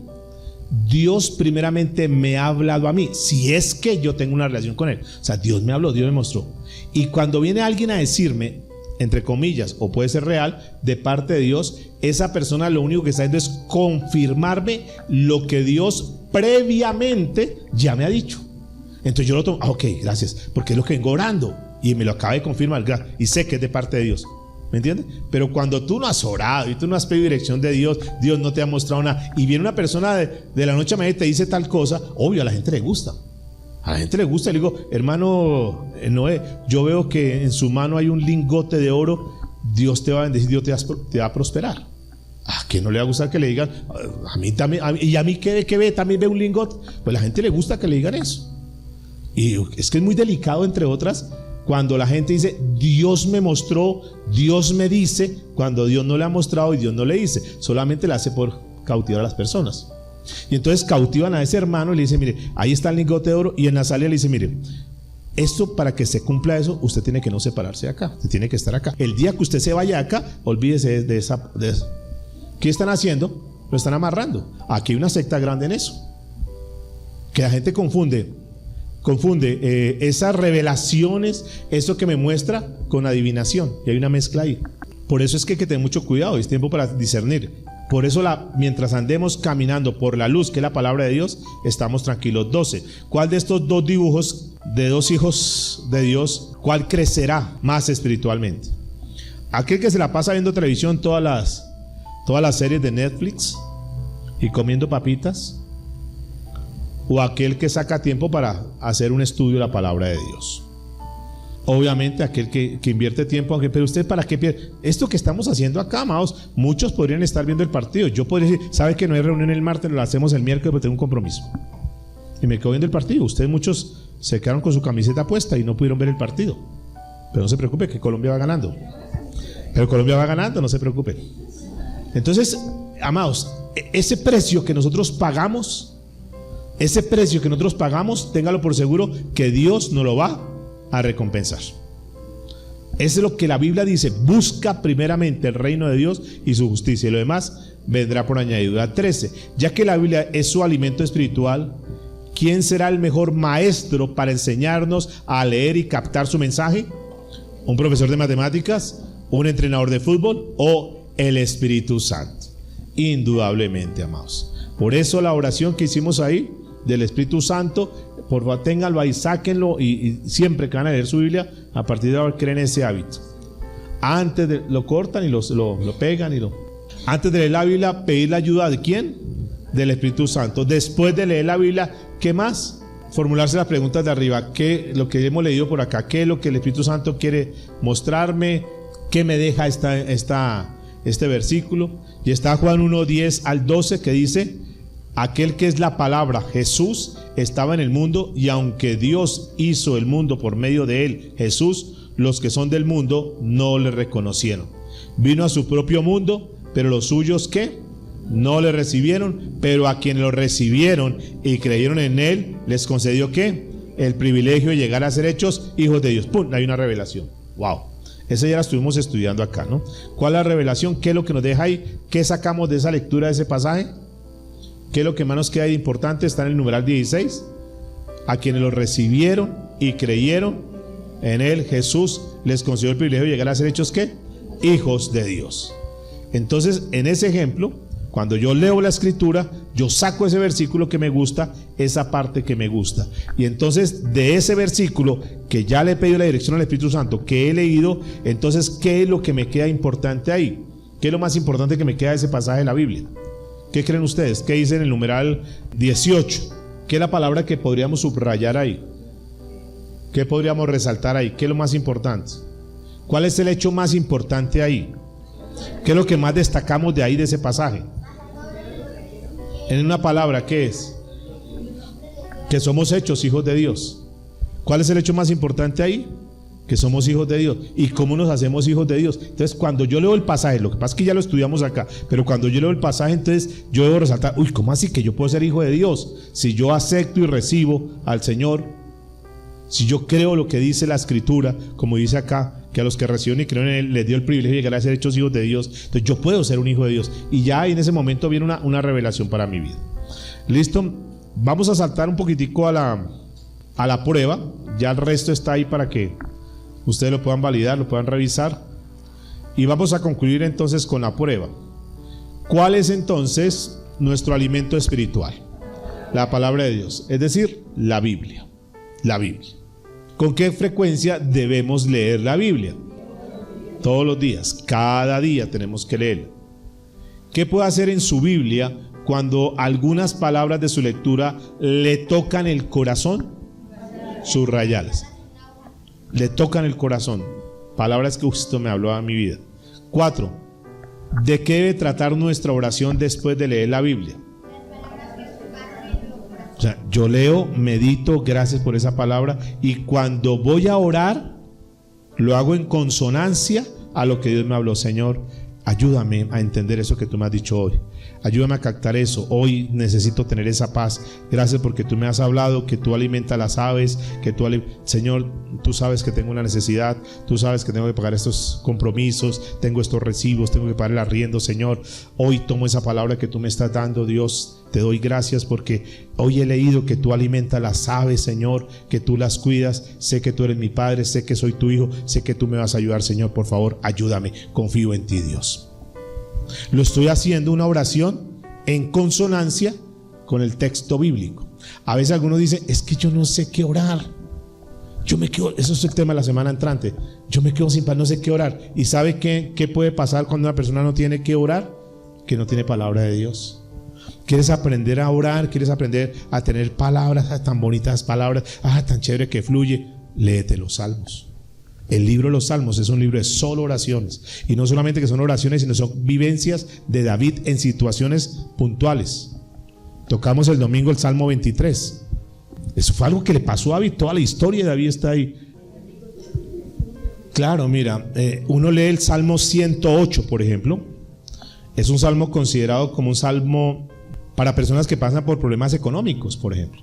Speaker 1: Dios primeramente me ha hablado a mí, si es que yo tengo una relación con Él. O sea, Dios me habló, Dios me mostró. Y cuando viene alguien a decirme, entre comillas, o puede ser real, de parte de Dios, esa persona lo único que está haciendo es confirmarme lo que Dios previamente ya me ha dicho. Entonces yo lo tomo, ok, gracias, porque es lo que vengo orando y me lo acaba de confirmar y sé que es de parte de Dios. ¿Me entiendes? Pero cuando tú no has orado y tú no has pedido dirección de Dios, Dios no te ha mostrado nada, y viene una persona de la noche a mañana y te dice tal cosa, obvio a la gente le gusta. A la gente le gusta. Le digo, hermano Noé, yo veo que en su mano hay un lingote de oro, Dios te va a bendecir, Dios te va a prosperar. ¿A quién no le va a gustar que le digan? A mí también, y a mí que ve, también ve un lingote. Pues a la gente le gusta que le digan eso. Y es que es muy delicado, entre otras, cuando la gente dice, Dios me mostró, Dios me dice, cuando Dios no le ha mostrado y Dios no le dice, solamente le hace por cautivar a las personas. Y entonces cautivan a ese hermano y le dice, mire, ahí está el lingote de oro, y en la salida le dice, mire, esto, para que se cumpla eso, usted tiene que no separarse de acá, usted tiene que estar acá. El día que usted se vaya acá, olvídese de eso. ¿Qué están haciendo? Lo están amarrando. Aquí hay una secta grande en eso, que la gente confunde esas revelaciones, eso que me muestra, con adivinación, y hay una mezcla ahí. Por eso es que hay que tener mucho cuidado, es tiempo para discernir. Por eso mientras andemos caminando por la luz, que es la palabra de Dios, estamos tranquilos. 12. ¿Cuál de estos dos dibujos de dos hijos de Dios, cuál crecerá más espiritualmente? ¿Aquel que se la pasa viendo televisión todas las series de Netflix y comiendo papitas? ¿O aquel que saca tiempo para hacer un estudio de la palabra de Dios? Obviamente aquel que invierte tiempo, pero usted, ¿para qué pierde? Esto que estamos haciendo acá, amados, muchos podrían estar viendo el partido. Yo podría decir, ¿sabe que no hay reunión el martes? Lo hacemos el miércoles porque tengo un compromiso y me quedo viendo el partido. Ustedes muchos se quedaron con su camiseta puesta y no pudieron ver el partido. Pero no se preocupe, que Colombia va ganando. Pero Colombia va ganando, no se preocupe. Entonces, amados, ese precio que nosotros pagamos, téngalo por seguro que Dios nos lo va a recompensar. Eso es lo que la Biblia dice: busca primeramente el reino de Dios y su justicia, y lo demás vendrá por añadidura. 13. Ya que la Biblia es su alimento espiritual, ¿quién será el mejor maestro para enseñarnos a leer y captar su mensaje? ¿Un profesor de matemáticas? ¿Un entrenador de fútbol? ¿O el Espíritu Santo? Indudablemente, amados. Por eso la oración que hicimos ahí del Espíritu Santo, por favor, ténganlo ahí, sáquenlo, y siempre que van a leer su Biblia, a partir de ahora creen ese hábito. Antes de lo cortan y lo pegan antes de leer la Biblia, pedir la ayuda ¿de quién? Del Espíritu Santo. Después de leer la Biblia, ¿qué más? Formularse las preguntas de arriba. ¿Qué lo que hemos leído por acá? ¿Qué es lo que el Espíritu Santo quiere mostrarme? ¿Qué me deja este versículo? Y está Juan 1, 10 al 12, que dice: aquel que es la palabra, Jesús, estaba en el mundo, y aunque Dios hizo el mundo por medio de él, Jesús, los que son del mundo no le reconocieron. Vino a su propio mundo, pero los suyos, ¿qué? No le recibieron, pero a quienes lo recibieron y creyeron en él, les concedió, ¿qué? El privilegio de llegar a ser hechos hijos de Dios. ¡Pum! Hay una revelación. ¡Wow! Esa ya la estuvimos estudiando acá, ¿no? ¿Cuál es la revelación? ¿Qué es lo que nos deja ahí? ¿Qué sacamos de esa lectura de ese pasaje? ¿Qué es lo que más nos queda de importante? Está en el numeral 16. A quienes lo recibieron y creyeron en él, Jesús les concedió el privilegio de llegar a ser hechos, ¿qué? Hijos de Dios. Entonces, en ese ejemplo, Cuando yo leo la escritura, yo saco ese versículo que me gusta, esa parte que me gusta. Y entonces de ese versículo que ya le he pedido la dirección al Espíritu Santo, que he leído, entonces ¿qué es lo que me queda importante ahí? ¿Qué es lo más importante que me queda de ese pasaje de la Biblia? ¿Qué creen ustedes? ¿Qué dice en el numeral 18? ¿Qué es la palabra que podríamos subrayar ahí? ¿Qué podríamos resaltar ahí? ¿Qué es lo más importante? ¿Cuál es el hecho más importante ahí? ¿Qué es lo que más destacamos de ahí, de ese pasaje? En una palabra, ¿qué es? Que somos hechos hijos de Dios. ¿Cuál es el hecho más importante ahí? Que somos hijos de Dios. ¿Y cómo nos hacemos hijos de Dios? Entonces, cuando yo leo el pasaje, lo que pasa es que ya lo estudiamos acá, pero cuando yo leo el pasaje, entonces yo debo resaltar, uy, ¿cómo así que yo puedo ser hijo de Dios? Si yo acepto y recibo al Señor, si yo creo lo que dice la Escritura, como dice acá, que a los que reciben y creen en Él les dio el privilegio de llegar a ser hechos hijos de Dios, entonces yo puedo ser un hijo de Dios. Y ya en ese momento viene una revelación para mi vida. ¿Listo? Vamos a saltar un poquitico a la prueba. Ya el resto está ahí para que ustedes lo puedan validar, lo puedan revisar. Y vamos a concluir entonces con la prueba. ¿Cuál es entonces nuestro alimento espiritual? La palabra de Dios, es decir, la Biblia. La Biblia. ¿Con qué frecuencia debemos leer la Biblia? Todos los días, cada día tenemos que leerla. ¿Qué puede hacer en su Biblia cuando algunas palabras de su lectura le tocan el corazón? Subrayarlas. Le tocan el corazón. Palabras que esto me habló a mi vida. 4. ¿De qué debe tratar nuestra oración después de leer la Biblia? O sea, yo leo, medito, gracias por esa palabra, y cuando voy a orar, lo hago en consonancia a lo que Dios me habló. Señor, ayúdame a entender eso que tú me has dicho hoy. Ayúdame a captar eso. Hoy necesito tener esa paz. Gracias porque tú me has hablado que tú alimentas las aves, que Señor, tú sabes que tengo una necesidad, tú sabes que tengo que pagar estos compromisos, tengo estos recibos, tengo que pagar el arriendo. Señor, hoy tomo esa palabra que tú me estás dando, Dios. Te doy gracias porque hoy he leído que tú alimentas las aves, Señor, que tú las cuidas. Sé que tú eres mi Padre, sé que soy tu Hijo, sé que tú me vas a ayudar, Señor. Por favor, ayúdame. Confío en ti, Dios. Lo estoy haciendo una oración en consonancia con el texto bíblico. A veces algunos dicen, es que yo no sé qué orar. Yo me quedo, eso es el tema de la semana entrante. Yo me quedo sin paz, no sé qué orar. ¿Y sabe qué puede pasar cuando una persona no tiene que orar? Que no tiene palabra de Dios. ¿Quieres aprender a orar? ¿Quieres aprender a tener palabras, tan bonitas palabras, tan chévere que fluye? Léete los salmos. El libro de los Salmos es un libro de solo oraciones. Y no solamente que son oraciones, sino son vivencias de David en situaciones puntuales. Tocamos el domingo el Salmo 23. Eso fue algo que le pasó a David. Toda la historia de David está ahí. Claro, mira, uno lee el Salmo 108, por ejemplo. Es un salmo considerado como un salmo para personas que pasan por problemas económicos, por ejemplo.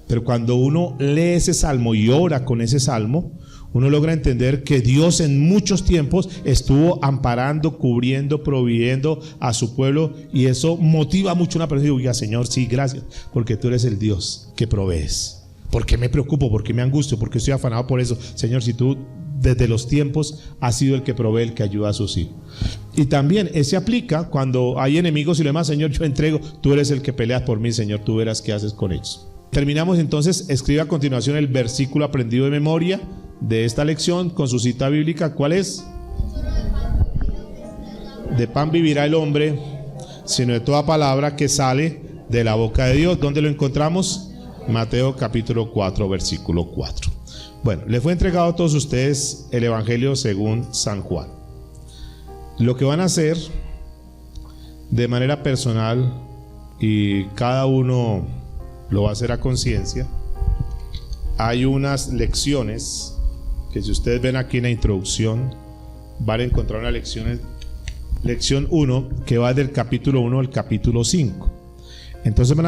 Speaker 1: Pero cuando uno lee ese salmo y ora con ese salmo, uno logra entender que Dios en muchos tiempos estuvo amparando, cubriendo, proveyendo a su pueblo, y eso motiva mucho a una persona y diga, Señor, sí, gracias, porque tú eres el Dios que provees. ¿Por qué me preocupo? ¿Por qué me angustio? ¿Por qué estoy afanado por eso? Señor, si tú desde los tiempos has sido el que provee, el que ayuda a sus hijos. Y también se aplica cuando hay enemigos y lo demás. Señor, yo entrego, tú eres el que peleas por mí, Señor, tú verás qué haces con ellos. Terminamos entonces. Escribe a continuación el versículo aprendido de memoria de esta lección con su cita bíblica. ¿Cuál es? De pan vivirá el hombre, sino de toda palabra que sale de la boca de Dios. ¿Dónde lo encontramos? Mateo capítulo 4, versículo 4. Bueno, le fue entregado a todos ustedes el Evangelio según San Juan. Lo que van a hacer de manera personal, y cada uno lo va a hacer a conciencia, hay unas lecciones que, si ustedes ven aquí en la introducción, van a encontrar una lección 1 que va del capítulo 1 al capítulo 5. Entonces van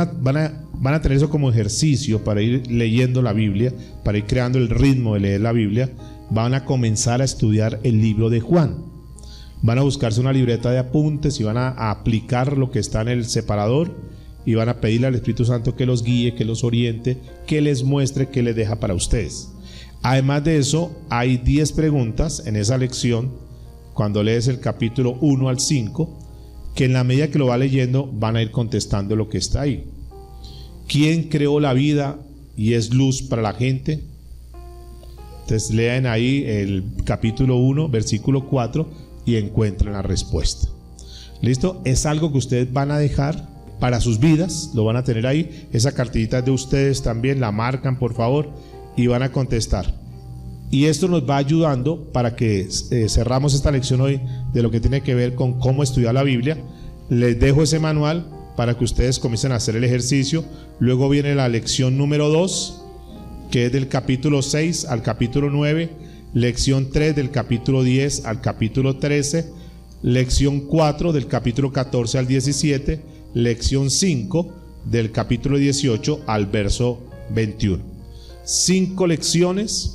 Speaker 1: a tener eso como ejercicio para ir leyendo la Biblia, para ir creando el ritmo de leer la Biblia. Van a comenzar a estudiar el libro de Juan. Van a buscarse una libreta de apuntes y van a aplicar lo que está en el separador, y van a pedirle al Espíritu Santo que los guíe, que los oriente, que les muestre, que les deja para ustedes. Además de eso, hay 10 preguntas en esa lección, cuando lees el capítulo 1 al 5, que en la medida que lo va leyendo van a ir contestando lo que está ahí. ¿Quién creó la vida y es luz para la gente? Entonces lean ahí el capítulo 1, versículo 4 y encuentran la respuesta. ¿Listo? Es algo que ustedes van a dejar para sus vidas, lo van a tener ahí. Esa cartita de ustedes también, la marcan por favor y van a contestar. Y esto nos va ayudando para que cerramos esta lección hoy de lo que tiene que ver con cómo estudiar la Biblia. Les dejo ese manual para que ustedes comiencen a hacer el ejercicio. Luego viene la lección número 2, que es del capítulo 6 al capítulo 9, lección 3 del capítulo 10 al capítulo 13, lección 4 del capítulo 14 al 17, lección 5 del capítulo 18 al verso 21. 5 lecciones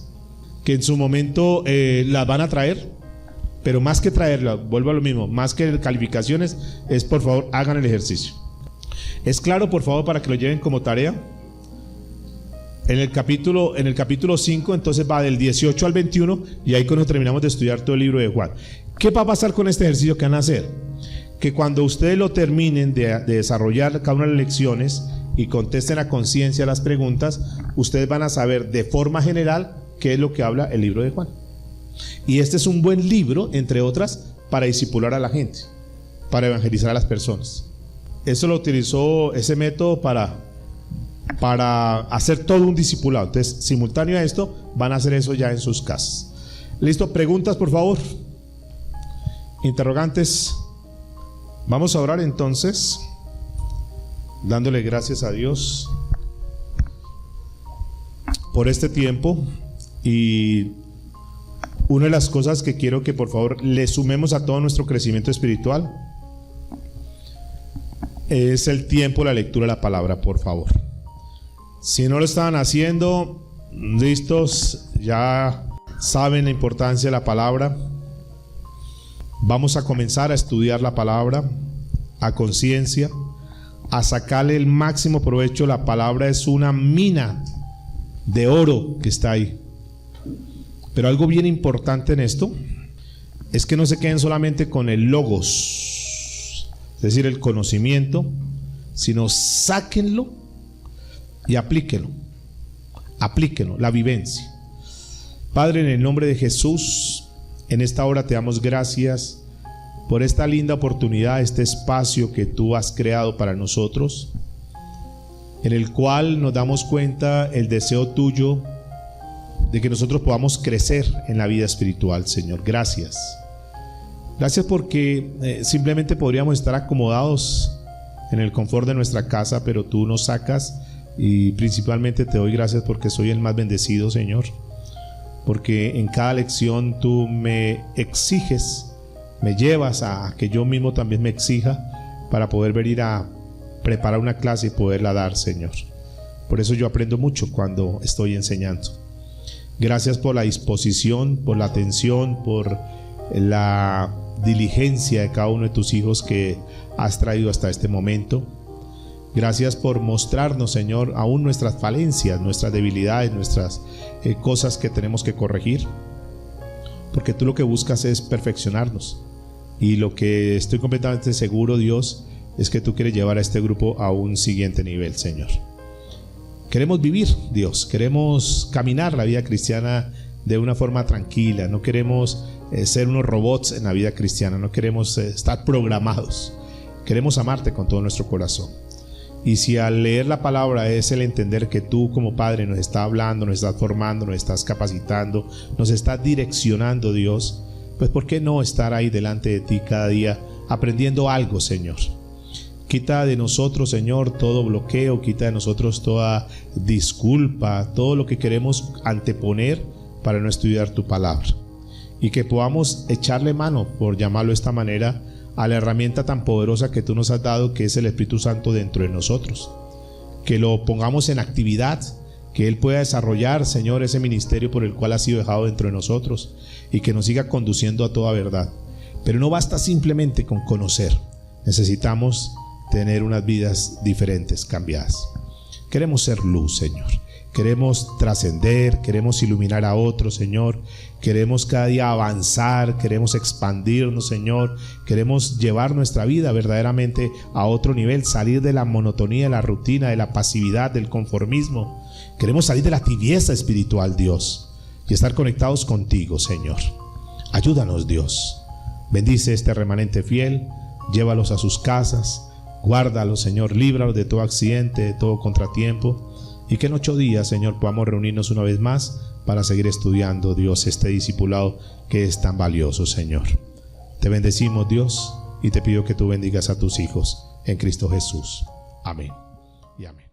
Speaker 1: que en su momento las van a traer, pero más que traerlas, vuelvo a lo mismo, más que calificaciones, es por favor hagan el ejercicio. ¿Es claro, por favor, para que lo lleven como tarea? En el capítulo 5 entonces va del 18 al 21 y ahí cuando terminamos de estudiar todo el libro de Juan. ¿Qué va a pasar con este ejercicio que van a hacer? Que cuando ustedes lo terminen de desarrollar cada una de las lecciones y contesten a conciencia las preguntas, ustedes van a saber de forma general qué es lo que habla el libro de Juan. Y este es un buen libro, entre otras, para discipular a la gente, para evangelizar a las personas. Eso lo utilizó, ese método, para hacer todo un discipulado. Entonces, simultáneo a esto, van a hacer eso ya en sus casas. ¿Listo? Preguntas, por favor. Interrogantes. Vamos a orar entonces, dándole gracias a Dios por este tiempo. Y una de las cosas que quiero que por favor le sumemos a todo nuestro crecimiento espiritual es el tiempo, la lectura de la palabra, por favor. Si no lo estaban haciendo, listos, ya saben la importancia de la palabra. Vamos a comenzar a estudiar la palabra a conciencia, a sacarle el máximo provecho. La palabra es una mina de oro que está ahí. Pero algo bien importante en esto es que no se queden solamente con el logos, es decir, el conocimiento, sino sáquenlo y aplíquenlo, la vivencia. Padre, en el nombre de Jesús, en esta hora te damos gracias por esta linda oportunidad, este espacio que tú has creado para nosotros, en el cual nos damos cuenta el deseo tuyo de que nosotros podamos crecer en la vida espiritual, Señor. Gracias. Gracias porque simplemente podríamos estar acomodados en el confort de nuestra casa, pero tú nos sacas, y principalmente te doy gracias porque soy el más bendecido, Señor. Porque en cada lección tú me exiges, me llevas a que yo mismo también me exija para poder venir a preparar una clase y poderla dar, Señor. Por eso yo aprendo mucho cuando estoy enseñando. Gracias por la disposición, por la atención, por la diligencia de cada uno de tus hijos que has traído hasta este momento. Gracias por mostrarnos, Señor, aún nuestras falencias, nuestras debilidades, nuestras cosas que tenemos que corregir. Porque tú lo que buscas es perfeccionarnos. Y lo que estoy completamente seguro, Dios, es que tú quieres llevar a este grupo a un siguiente nivel, Señor. Queremos vivir, Dios, queremos caminar la vida cristiana de una forma tranquila. No queremos ser unos robots en la vida cristiana, no queremos estar programados. Queremos amarte con todo nuestro corazón. Y si al leer la palabra es el entender que tú como Padre nos estás hablando, nos estás formando, nos estás capacitando, nos estás direccionando, Dios, pues ¿por qué no estar ahí delante de ti cada día aprendiendo algo, Señor? Quita de nosotros, Señor, todo bloqueo, quita de nosotros toda disculpa, todo lo que queremos anteponer para no estudiar tu palabra. Y que podamos echarle mano, por llamarlo de esta manera, a la herramienta tan poderosa que tú nos has dado, que es el Espíritu Santo dentro de nosotros. Que lo pongamos en actividad, que Él pueda desarrollar, Señor, ese ministerio por el cual ha sido dejado dentro de nosotros, y que nos siga conduciendo a toda verdad. Pero no basta simplemente con conocer, necesitamos tener unas vidas diferentes, cambiadas. Queremos ser luz, Señor. Queremos trascender, queremos iluminar a otros, Señor. Queremos cada día avanzar, queremos expandirnos, Señor. Queremos llevar nuestra vida verdaderamente a otro nivel, salir de la monotonía, de la rutina, de la pasividad, del conformismo. Queremos salir de la tibieza espiritual, Dios, y estar conectados contigo, Señor. Ayúdanos, Dios. Bendice este remanente fiel, llévalos a sus casas, guárdalos, Señor, líbralos de todo accidente, de todo contratiempo. Y que en 8 días, Señor, podamos reunirnos una vez más para seguir estudiando, Dios, este discipulado que es tan valioso, Señor. Te bendecimos, Dios, y te pido que tú bendigas a tus hijos en Cristo Jesús. Amén y amén.